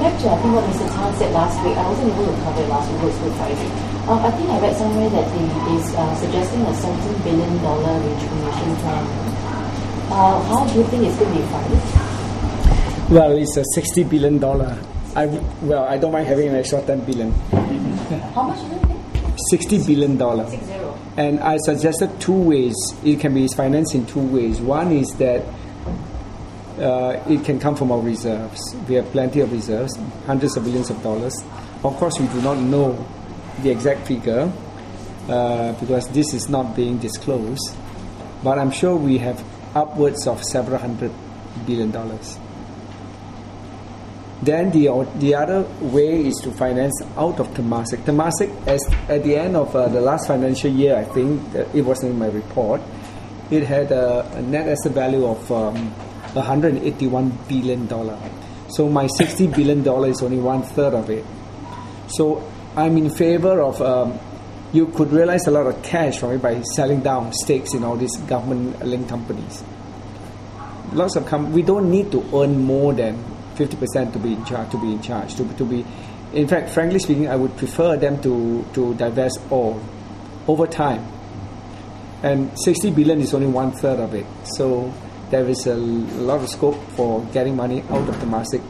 Compared to, I think, what Mr. Tan said last week, I wasn't able to cover it last week, it was Friday. I think I read somewhere that he is suggesting a $17 billion regeneration plan. How do you think it's going to be funded? Well, it's a $60 billion. I don't mind having an extra $10 billion. How much is it? $60 billion. 60. And I suggested two ways. It can be financed in two ways. One is that it can come from our reserves. We have plenty of reserves, hundreds of billions of dollars. Of course, we do not know the exact figure because this is not being disclosed. But I'm sure we have upwards of several $100 billion. Then the other way is to finance out of Temasek. Temasek, at the end of the last financial year, I think, it was in my report, it had a net asset value of $181 billion. So my $60 billion is only 1/3 of it. So I'm in favor of, you could realize a lot of cash from it by selling down stakes in all these government-linked companies. Lots of we don't need to earn more than 50% to be in charge. In fact, frankly speaking, I would prefer them to divest all over time. And $60 billion is only 1/3 of it. So there is a lot of scope for getting money out of Temasek,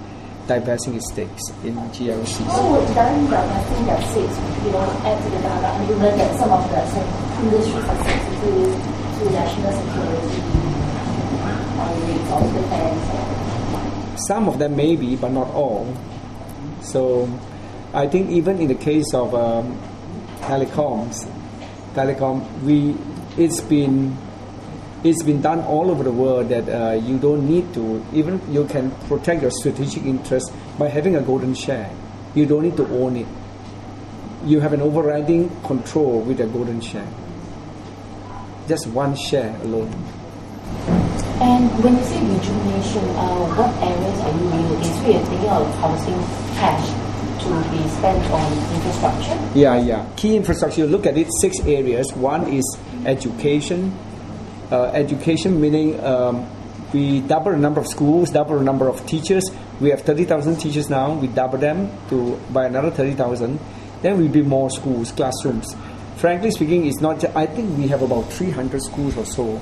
divesting its stakes in GLCs. So would then divesting their stakes, add to the data and you learn that some of the industry success to national security rates of defense? Some of them may be, but not all. So I think even in the case of telecom, it's been done all over the world that you don't need to, even you can protect your strategic interest by having a golden share. You don't need to own it. You have an overriding control with a golden share. Just one share alone. And when you say rejuvenation, what areas are you really looking? So you're thinking of housing cash to be spent on infrastructure? Yeah. Key infrastructure, look at it, 6 areas. One is education. Education meaning we double the number of schools, double the number of teachers. We have 30,000 teachers now. We double them by another 30,000. Then we build more schools, classrooms. Frankly speaking, it's not. I think we have about 300 schools or so.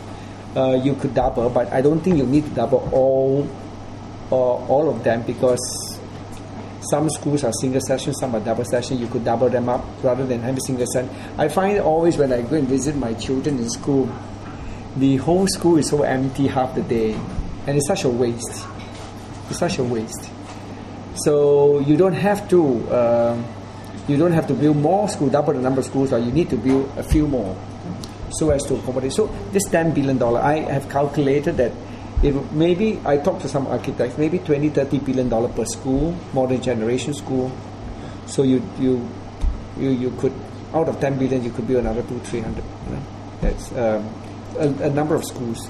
You could double, but I don't think you need to double all of them because some schools are single session, some are double session. You could double them up rather than have a single session. I find always when I go and visit my children in school, the whole school is so empty half the day, and it's such a waste. It's such a waste. So you don't have to build more schools, double the number of schools, or you need to build a few more so as to accommodate. So this $10 billion, I have calculated that maybe, I talked to some architects, maybe $20-30 billion per school, modern generation school. So you could, out of $10 billion, you could build another 200-300. That's a number of schools.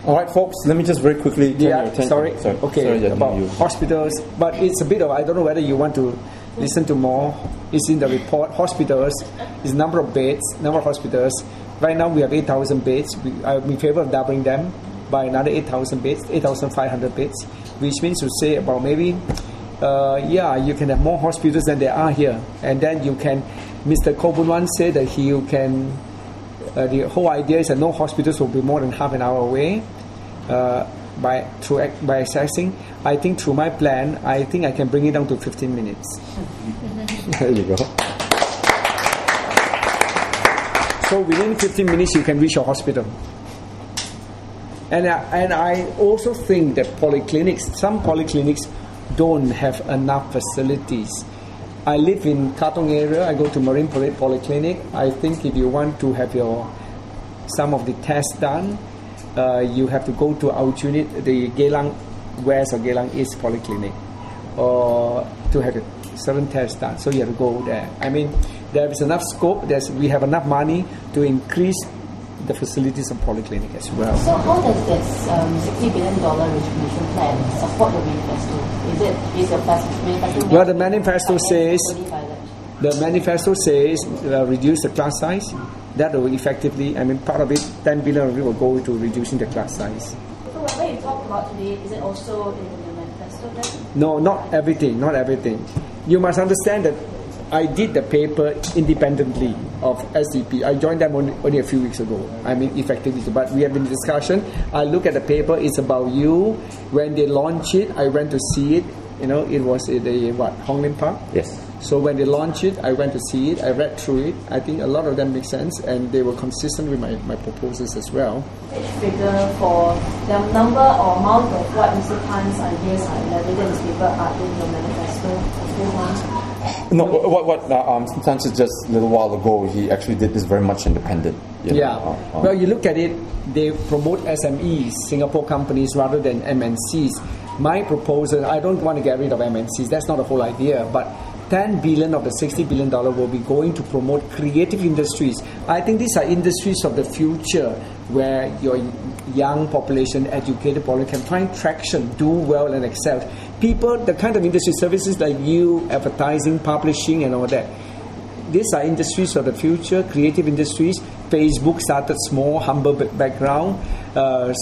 All right, folks, let me just very quickly turn your attention. Sorry, about hospitals, but it's a bit of, I don't know whether you want to listen to more. It's in the report. Hospitals is number of beds, number of hospitals. Right now we have 8,000 beds. I'm in favor of doubling them by another 8,000 beds, 8,500 beds, which means to say about maybe, you can have more hospitals than there are here. And then you can, Mr. Kobun once said that the whole idea is that no hospitals will be more than half an hour away by accessing. I think through my plan, I think I can bring it down to 15 minutes. There you go. So within 15 minutes, you can reach a hospital. And I also think that some polyclinics don't have enough facilities. I live in Katong area. I go to Marine Parade Polyclinic. I think if you want to have some of the tests done, you have to go to Aljunied, the Geylang West or Geylang East Polyclinic, or to have certain tests done. So you have to go there. I mean, there is enough scope. We have enough money to increase the facilities of polyclinic as well. So how does this $60 billion rejuvenation plan support the manifesto? Is your manifesto? Well, the manifesto says reduce the class size. That will effectively, part of it, 10 billion of it will go to reducing the class size. So what you talked about today, is it also in the manifesto of that? No, not everything, not everything. You must understand that I did the paper independently of SDP. I joined them only a few weeks ago. I mean, effectively, but we have been in discussion. I look at the paper. It's about you. When they launch it, I went to see it. You know, it was at the Holland-Bukit. Yes. So when they launched it, I went to see it. I read through it. I think a lot of them make sense, and they were consistent with my proposals as well. Which figure for the number or amount of what Mr. Tan's ideas are elaborated in this paper are in your manifesto? No, what Tan said just a little while ago, he actually did this very much independent. Well, you look at it, they promote SMEs, Singapore companies, rather than MNCs. My proposal, I don't want to get rid of MNCs, that's not the whole idea, but 10 billion of the $60 billion will be going to promote creative industries. I think these are industries of the future where your young population, educated population can find traction, do well and excel. People, the kind of industry services like you, advertising, publishing and all that. These are industries of the future, creative industries. Facebook started small, humble background.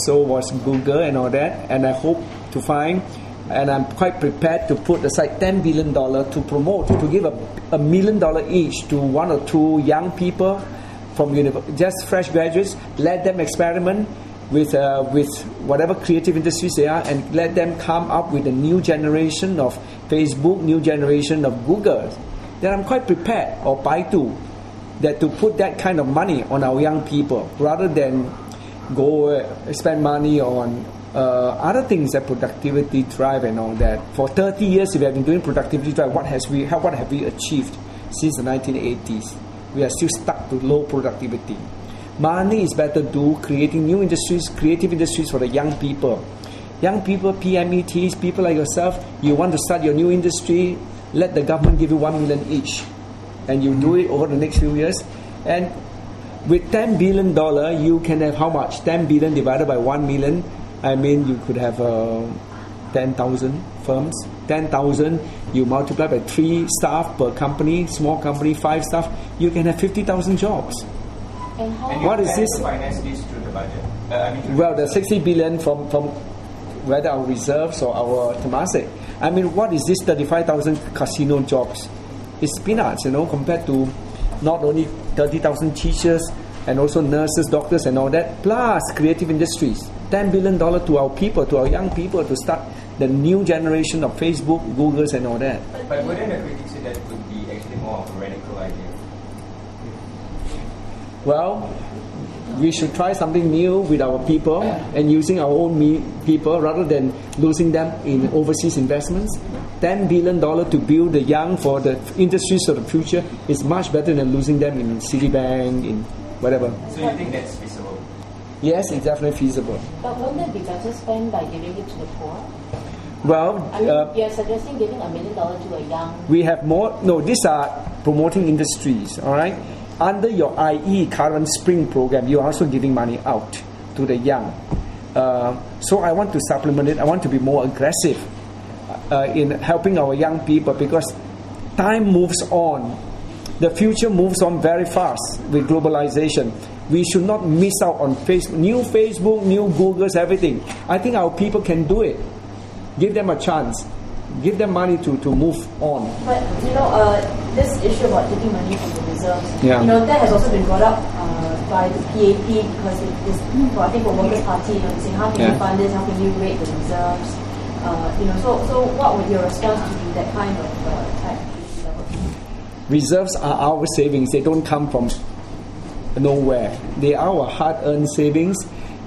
So was Google and all that. And I hope to find, and I'm quite prepared to put aside $10 billion to promote, to give $1 million each to one or two young people from just fresh graduates. Let them experiment with whatever creative industries they are, and let them come up with a new generation of Facebook, new generation of Google. Then I'm quite prepared, or Baidu, that to put that kind of money on our young people rather than go spend money on other things like productivity drive and all that. For 30 years, we have been doing productivity drive. What have we achieved since the 1980s? We are still stuck to low productivity. Money is better do creating new industries, creative industries for the young people. Young people, PMETs, people like yourself, you want to start your new industry, let the government give you $1 million each. And you do it over the next few years. And with $10 billion, you can have how much? 10 billion divided by 1 million. I mean, you could have 10,000 firms. 10,000, you multiply by 3 staff per company, small company, 5 staff, you can have 50,000 jobs. And what is this? Finance this through the budget? Well, the 60 billion from whether our reserves or our Temasek. I mean, what is this 35,000 casino jobs? It's peanuts, compared to not only 30,000 teachers and also nurses, doctors and all that, plus creative industries. $10 billion to our people, to our young people, to start the new generation of Facebook, Googles and all that. But wouldn't the critics say that could be actually more of a radical idea? Well, we should try something new with our people and using our own people rather than losing them in overseas investments. $10 billion to build the young for the industries of the future is much better than losing them in Citibank, in whatever. So you think that's feasible? Yes, it's definitely feasible. But wouldn't it be better spent by giving it to the poor? Well, I mean, you're suggesting giving $1 million to a young... We have more... No, these are promoting industries, all right? Under your IE current spring program, you are also giving money out to the young. So I want to supplement it. I want to be more aggressive in helping our young people because time moves on. The future moves on very fast with globalization. We should not miss out on new Facebook, new Googles, everything. I think our people can do it. Give them a chance. Give them money to move on. But, this issue about taking money from the reserves, that has also been brought up by the PAP because it is, I think, for Workers' Party, saying how can you fund this, how can you rate the reserves? So what would your response to be that kind of type of reserves are our savings. They don't come from nowhere. They are our hard-earned savings.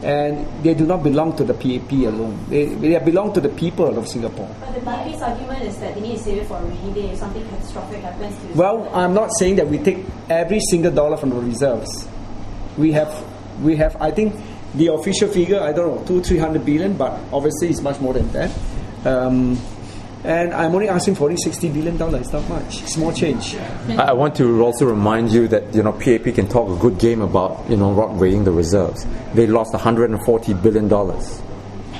And they do not belong to the PAP alone. They belong to the people of Singapore. But the PAP's argument is that they need to save it for a rainy day if something catastrophic happens to... Well, I'm not saying that we take every single dollar from the reserves. We have. I think the official figure, I don't know, 200-300 billion, but obviously it's much more than that. And I'm only asking for only $60 billion. It's not much. Small change. I want to also remind you that PAP can talk a good game about not raiding the reserves. They lost $140 billion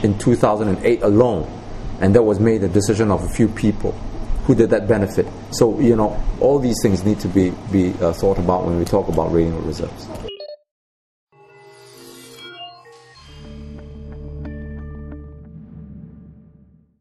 in 2008 alone, and that was made a decision of a few people. Who did that benefit? So all these things need to be thought about when we talk about raiding the reserves.